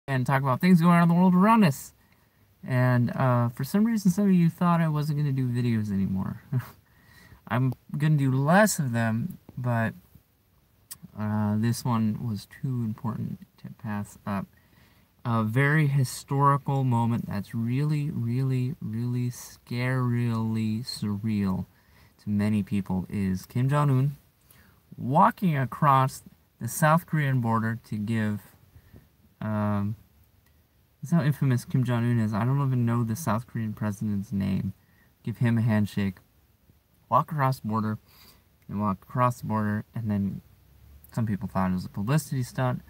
and talk about things going on in the world around us. And for some reason, some of you thought I wasn't going to do videos anymore. I'm going to do less of them, but this one was too important to pass up. A very historical moment that's really, really, really scarily surreal to many people is Kim Jong-un walking across the South Korean border to give that's how infamous Kim Jong-un is. I don't even know the South Korean president's name. Give him a handshake. Walk across the border. And walk across the border. And then some people thought it was a publicity stunt.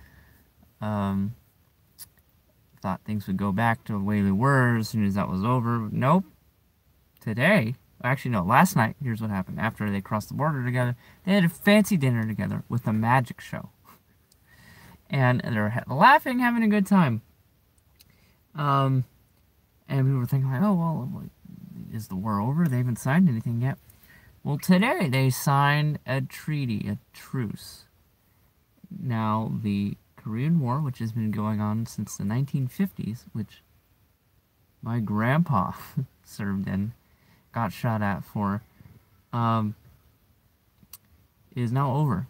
Thought things would go back to the way they were as soon as that was over. Nope. Today, actually no, last night, here's what happened. After they crossed the border together, they had a fancy dinner together with a magic show. And they're laughing, having a good time. And we were thinking like, oh, well, is the war over? They haven't signed anything yet. Well, today they signed a treaty, a truce. Now, the Korean War, which has been going on since the 1950s, which my grandpa served in, got shot at for, is now over.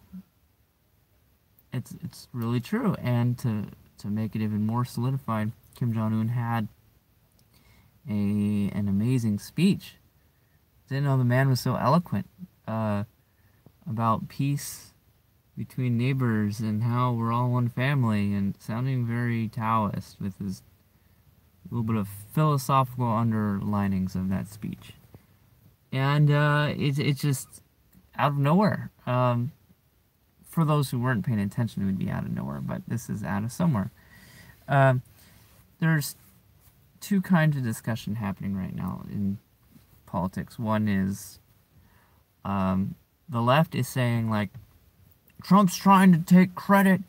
It's really true. And to make it even more solidified, Kim Jong-un had an amazing speech. Didn't know the man was so eloquent about peace between neighbors and how we're all one family, and sounding very Taoist with his little bit of philosophical underlinings of that speech. And it's just out of nowhere. For those who weren't paying attention, it would be out of nowhere, but this is out of somewhere. There's two kinds of discussion happening right now in politics. One is the left is saying, like, Trump's trying to take credit.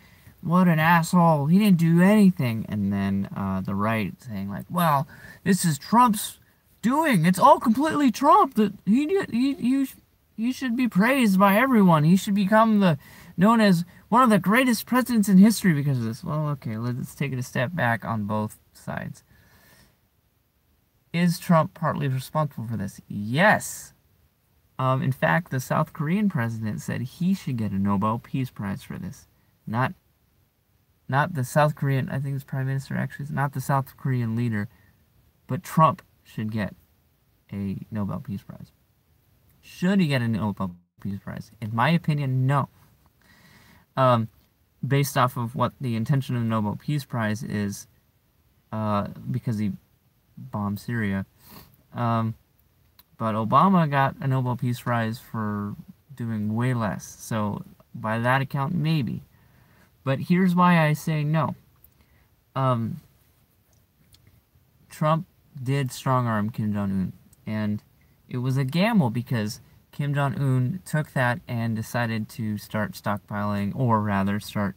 What an asshole. He didn't do anything. And then the right saying, like, well, this is Trump's doing. It's all completely Trump. That he should be praised by everyone. He should become known as one of the greatest presidents in history because of this. Well, okay, let's take it a step back on both sides. Is Trump partly responsible for this? Yes. In fact, the South Korean president said he should get a Nobel Peace Prize for this. Not the South Korean, I think it's Prime Minister actually, not the South Korean leader, but Trump should get a Nobel Peace Prize. Should he get a Nobel Peace Prize? In my opinion, no. Based off of what the intention of the Nobel Peace Prize is, because he bombed Syria. But Obama got a Nobel Peace Prize for doing way less. So by that account, maybe. But here's why I say no. Trump did strong-arm Kim Jong-un. And it was a gamble because Kim Jong-un took that and decided to start stockpiling, or rather start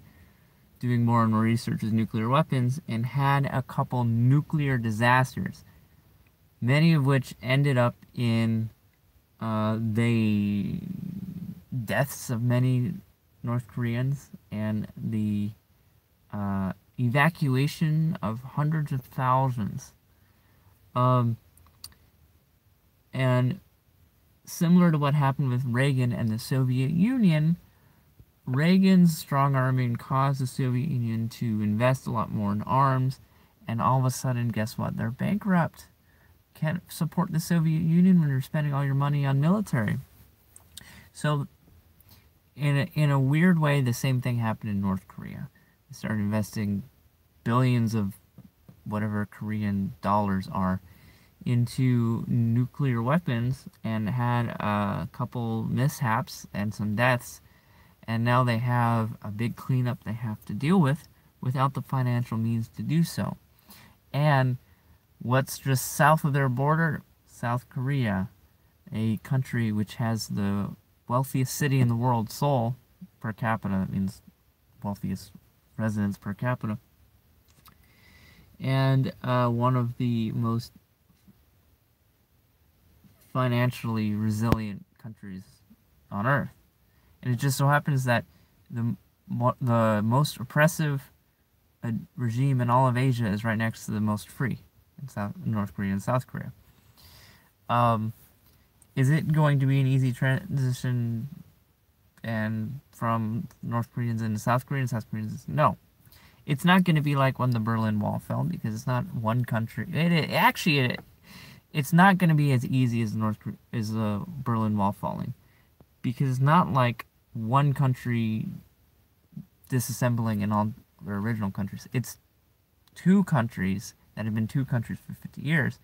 doing more and more research with nuclear weapons, and had a couple nuclear disasters, many of which ended up in the deaths of many North Koreans and the evacuation of hundreds of thousands. And similar to what happened with Reagan and the Soviet Union, Reagan's strong-arming caused the Soviet Union to invest a lot more in arms, and all of a sudden, guess what? They're bankrupt. Can't support the Soviet Union when you're spending all your money on military. So, in a weird way, the same thing happened in North Korea. They started investing billions of whatever Korean dollars are into nuclear weapons, and had a couple mishaps and some deaths, and now they have a big cleanup they have to deal with without the financial means to do so. And what's just south of their border? South Korea, a country which has the wealthiest city in the world, Seoul, per capita. That means wealthiest residents per capita. And one of the most financially resilient countries on Earth. And it just so happens that the most oppressive a regime in all of Asia is right next to the most free in North Korea and South Korea. Is it going to be an easy transition and from North Koreans into South Koreans, South Koreans? No. It's not going to be like when the Berlin Wall fell because it's not one country. It's not going to be as easy as the Berlin Wall falling because it's not like one country disassembling in all their original countries. It's two countries that have been two countries for 50 years,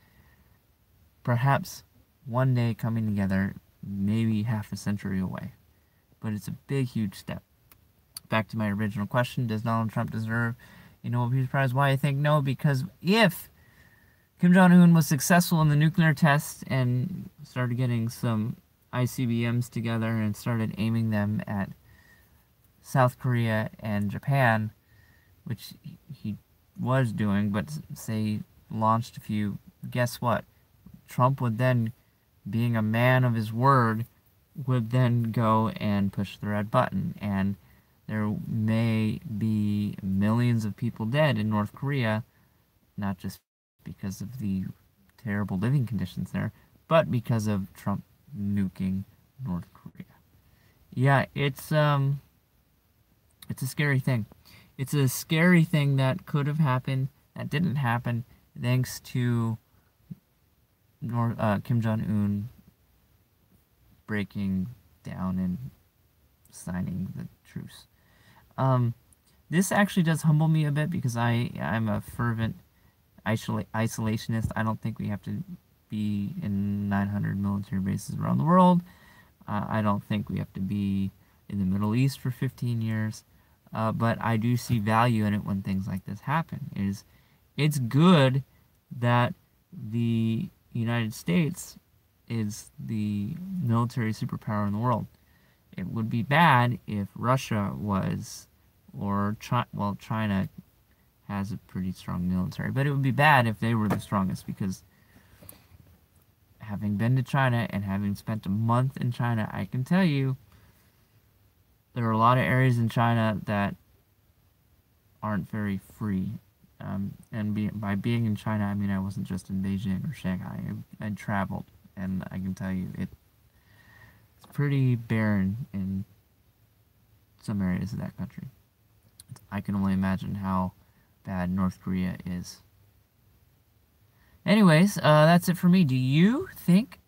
perhaps one day coming together, maybe half a century away. But it's a big, huge step. Back to my original question, does Donald Trump deserve a Nobel Peace Prize? Why I think no, because if Kim Jong-un was successful in the nuclear test and started getting some ICBMs together and started aiming them at South Korea and Japan, which he was doing, but say launched a few, guess what? Trump would then, being a man of his word, would then go and push the red button, and there may be millions of people dead in North Korea, not just because of the terrible living conditions there, but because of Trump nuking North Korea. Yeah, it's a scary thing. It's a scary thing that could have happened, that didn't happen, thanks to Kim Jong-un breaking down and signing the truce. This actually does humble me a bit because I'm a fervent isolationist. I don't think we have to be in 900 military bases around the world. I don't think we have to be in the Middle East for 15 years. But I do see value in it when things like this happen. It's good that the United States is the military superpower in the world. It would be bad if Russia was, or China has a pretty strong military, but it would be bad if they were the strongest because having been to China and having spent a month in China, I can tell you there are a lot of areas in China that aren't very free. By being in China, I mean I wasn't just in Beijing or Shanghai. I traveled, and I can tell you it's pretty barren in some areas of that country. I can only imagine how bad North Korea is. Anyways, that's it for me. Do you think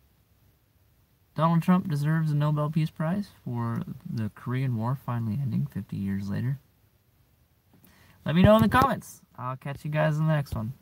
Donald Trump deserves a Nobel Peace Prize for the Korean War finally ending 50 years later? Let me know in the comments. I'll catch you guys in the next one.